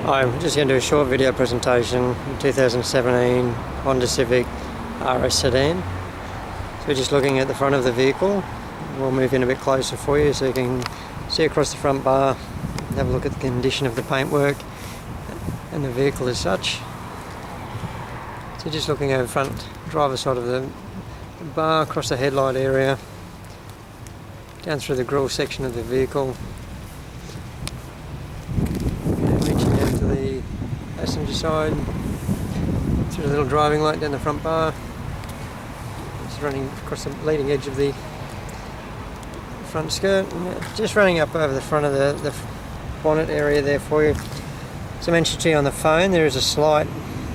I'm just going to do a short video presentation, 2017 Honda Civic Rs sedan. So we're just looking at the front of the vehicle. We'll move in a bit closer for you so you can see across the front bar, have a look at the condition of the paintwork and the vehicle as such. So just looking over the front driver's side of the bar, across the headlight area, down through the grille section of the vehicle, reaching down to the passenger side, through the little driving light down the front bar. It's running across the leading edge of the front skirt, just running up over the front of the bonnet area there for you. As I mentioned to you on the phone, there is a slight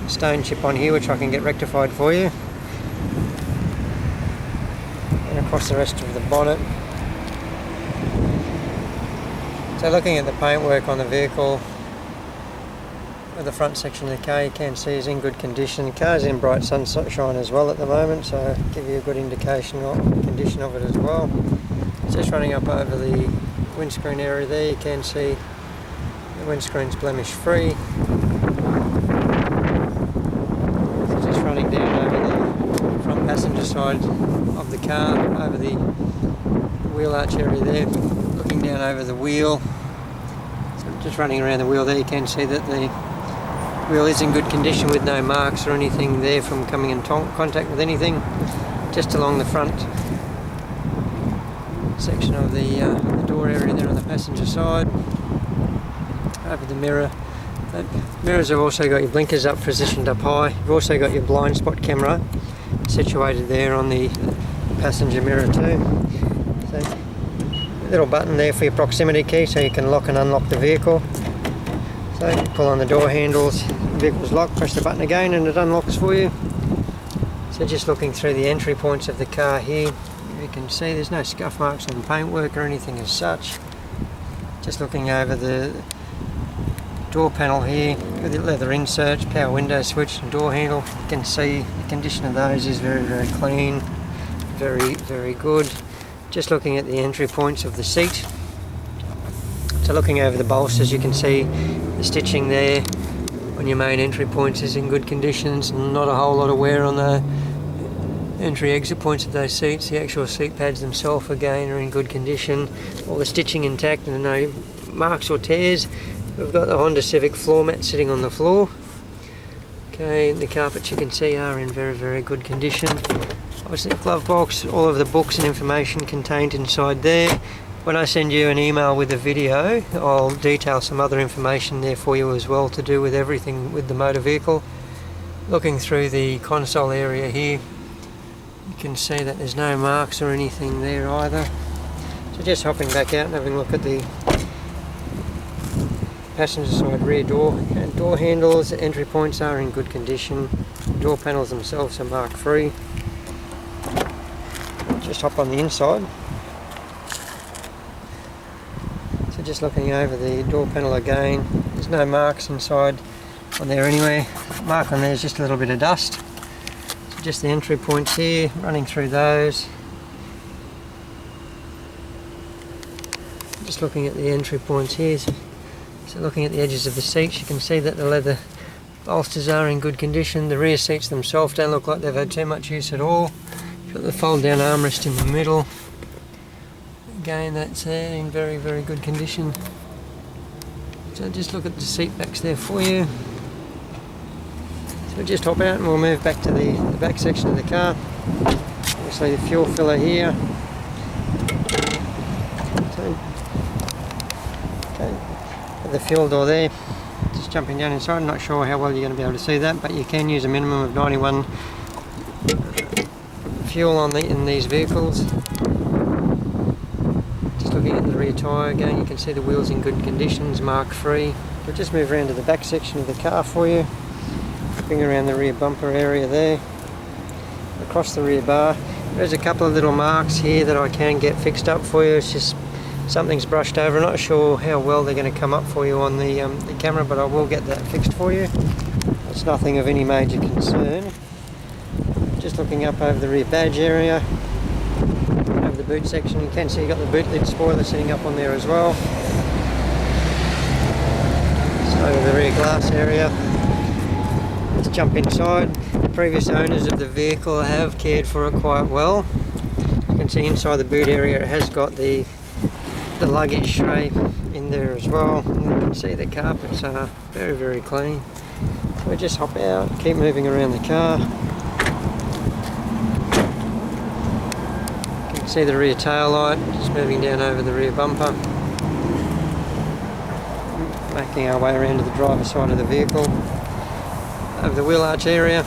stone chip on here which I can get rectified for you, and across the rest of the bonnet. So looking at the paintwork on the vehicle, the front section of the car you can see is in good condition. The car's in bright sunshine as well at the moment, so I'll give you a good indication of the condition of it as well. It's just running up over the windscreen area there. You can see the windscreen's blemish free. It's just running down over the front passenger side of the car, over the wheel arch area there, looking down over the wheel. So just running around the wheel there, you can see that the wheel is in good condition with no marks or anything there from coming in contact with anything. Just along the front section of the door area there on the passenger side, over the mirror. The mirrors have also got your blinkers up, positioned up high. You've also got your blind spot camera situated there on the passenger mirror too. So a little button there for your proximity key so you can lock and unlock the vehicle. So you pull on the door handles, the vehicle's locked, press the button again and it unlocks for you. So just looking through the entry points of the car here, you can see there's no scuff marks on the paintwork or anything as such. Just looking over the door panel here with the leather inserts, power window switch and door handle, you can see the condition of those is very, very clean, very, very good. Just looking at the entry points of the seat. So looking over the bolsters, you can see the stitching there on your main entry points is in good conditions, not a whole lot of wear on the entry exit points of those seats. The actual seat pads themselves again are in good condition, all the stitching intact and no marks or tears. We've got the Honda Civic floor mat sitting on the floor. Okay, and the carpets you can see are in very, very good condition. Obviously the glove box, all of the books and information contained inside there. When I send you an email with a video, I'll detail some other information there for you as well to do with everything with the motor vehicle. Looking through the console area here, you can see that there's no marks or anything there either. So just hopping back out and having a look at the passenger side rear door and door handles. The entry points are in good condition. Door panels themselves are mark free. Just hop on the inside. So just looking over the door panel again, there's no marks inside on there anywhere. Mark on there is just a little bit of dust. So just the entry points here, running through those. Just looking at the entry points here. So looking at the edges of the seats, you can see that the leather bolsters are in good condition. The rear seats themselves don't look like they've had too much use at all. You've got the fold down armrest in the middle. Again, that's there in very, very good condition. So just look at the seat backs there for you. So just hop out and we'll move back to the back section of the car. Obviously the fuel filler here. So, okay, the fuel door there. Just jumping down inside. I'm not sure how well you're going to be able to see that, but you can use a minimum of 91 fuel in these vehicles. Looking at the rear tyre again, you can see the wheels in good conditions, mark free. We'll just move around to the back section of the car for you. Bring around the rear bumper area there. Across the rear bar, there's a couple of little marks here that I can get fixed up for you. It's just something's brushed over. I'm not sure how well they're going to come up for you on the camera, but I will get that fixed for you. It's nothing of any major concern. Just looking up over the rear badge area. Over the boot section, you can see you've got the boot lid spoiler sitting up on there as well. So over the rear glass area. Let's jump inside. The previous owners of the vehicle have cared for it quite well. You can see inside the boot area it has got the luggage tray in there as well. And you can see the carpets are very, very clean. So we just hop out, keep moving around the car. You can see the rear tail light, just moving down over the rear bumper. Making our way around to the driver's side of the vehicle. Over the wheel arch area.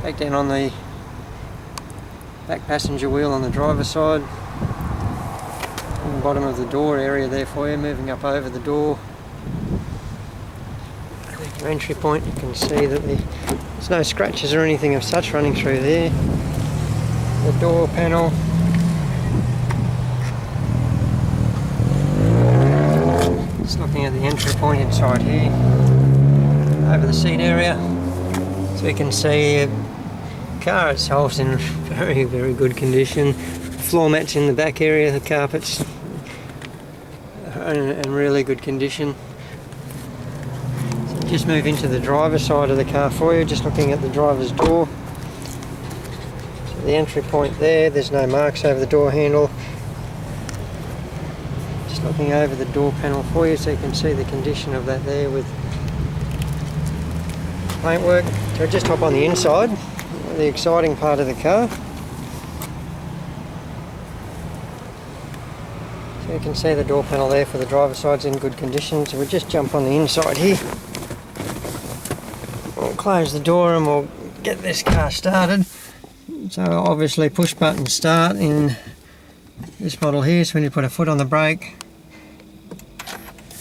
Back down on the back passenger wheel on the driver's side. On the bottom of the door area there for you, moving up over the door. Your entry point, you can see that there's no scratches or anything of such running through there. The door panel. Just looking at the entry point inside here. Over the seat area. So you can see the car itself is in very, very good condition. Floor mats in the back area, the carpets are in really good condition. So just move into the driver's side of the car for you, just looking at the driver's door. So the entry point there's no marks over the door handle. Just looking over the door panel for you so you can see the condition of that there with paintwork. So just hop on the inside, the exciting part of the car. So you can see the door panel there for the driver's side's in good condition. So we'll just jump on the inside here. We'll close the door and we'll get this car started. So obviously push button start in this model here. So when you put a foot on the brake,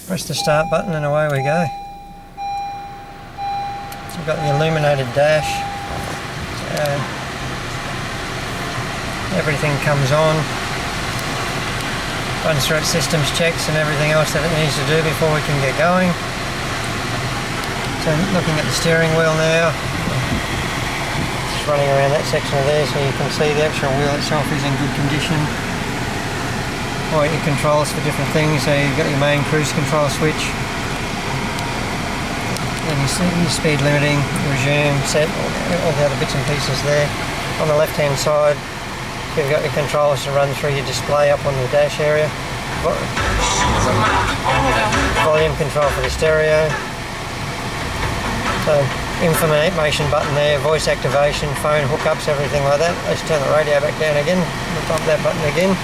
press the start button and away we go. So we've got the illuminated dash. Everything comes on. Runs through its systems checks and everything else that it needs to do before we can get going. So looking at the steering wheel now, just running around that section of there so you can see the actual wheel itself is in good condition. Quite your controls for different things, so you've got your main cruise control switch, then your speed limiting, resume, set, all the other bits and pieces there. On the left hand side you've got your controls to run through your display up on the dash area. Volume control for the stereo. So information button there, voice activation, phone hookups, everything like that. Let's turn the radio back down again, we'll pump that button again.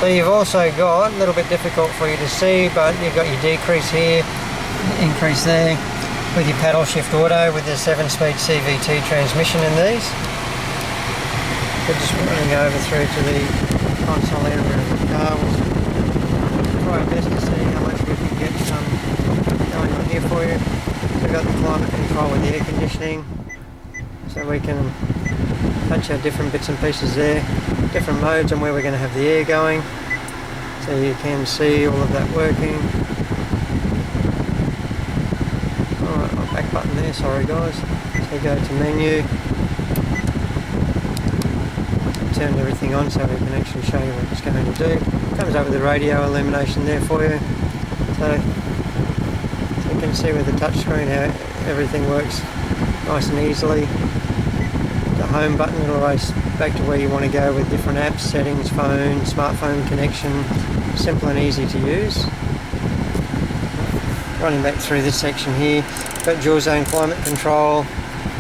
So you've also got, a little bit difficult for you to see, but you've got your decrease here, increase there, with your paddle shift auto with the 7-speed CVT transmission in these. We're just running over through to the console area of the car. We'll try our best to see how much we can get going on here for you. So we've got the climate control with the air conditioning, so we can punch out different bits and pieces there, different modes and where we're going to have the air going, so you can see all of that working. Alright, my back button there, sorry guys. So go to menu, turn everything on so we can actually show you what it's going to do. Comes up with the radio illumination there for you. So you can see with the touchscreen how everything works nice and easily. The home button will race back to where you want to go with different apps, settings, phone, smartphone connection, simple and easy to use. Running back through this section here, got dual zone climate control,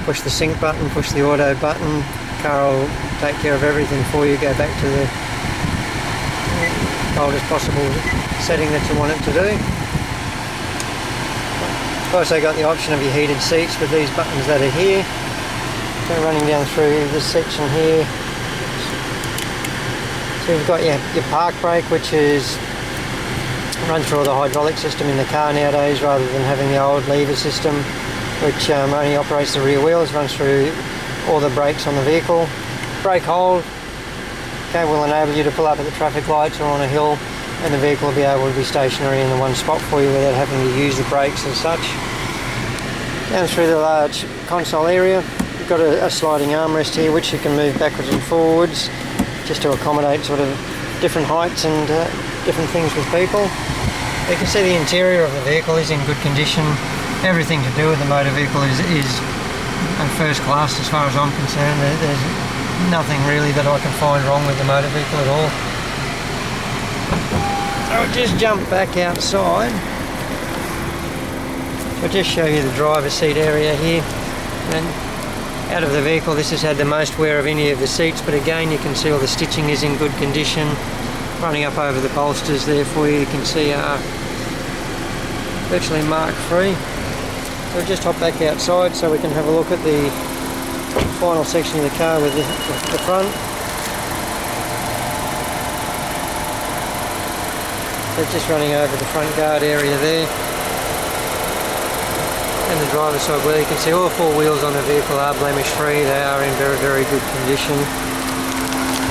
push the sync button, push the auto button, car will take care of everything for you, go back to the coldest possible setting that you want it to do. You've also got the option of your heated seats with these buttons that are here. So running down through this section here, so you've got your park brake, which is run through the hydraulic system in the car nowadays rather than having the old lever system, which only operates the rear wheels, runs through all the brakes on the vehicle. Brake hold, okay, will enable you to pull up at the traffic lights or on a hill and the vehicle will be able to be stationary in the one spot for you without having to use the brakes as such. Down through the large console area, you've got a sliding armrest here which you can move backwards and forwards just to accommodate sort of different heights and different things with people. You can see the interior of the vehicle is in good condition. Everything to do with the motor vehicle is first class as far as I'm concerned. There's nothing really that I can find wrong with the motor vehicle at all. So I'll just jump back outside. So I'll just show you the driver's seat area here. And out of the vehicle, this has had the most wear of any of the seats, but again you can see all the stitching is in good condition. Running up over the bolsters there for you, you can see virtually mark free. So we'll just hop back outside so we can have a look at the final section of the car with the front. So just running over the front guard area there. And the driver's side wheel, you can see all four wheels on the vehicle are blemish free. They are in very, very good condition.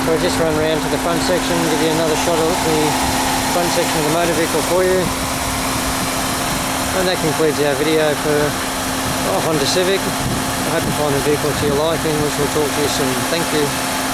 So I'll just run around to the front section, give you another shot of the front section of the motor vehicle for you. And that concludes our video for Honda Civic. I hope you find the vehicle to your liking, which we'll talk to you soon. Thank you.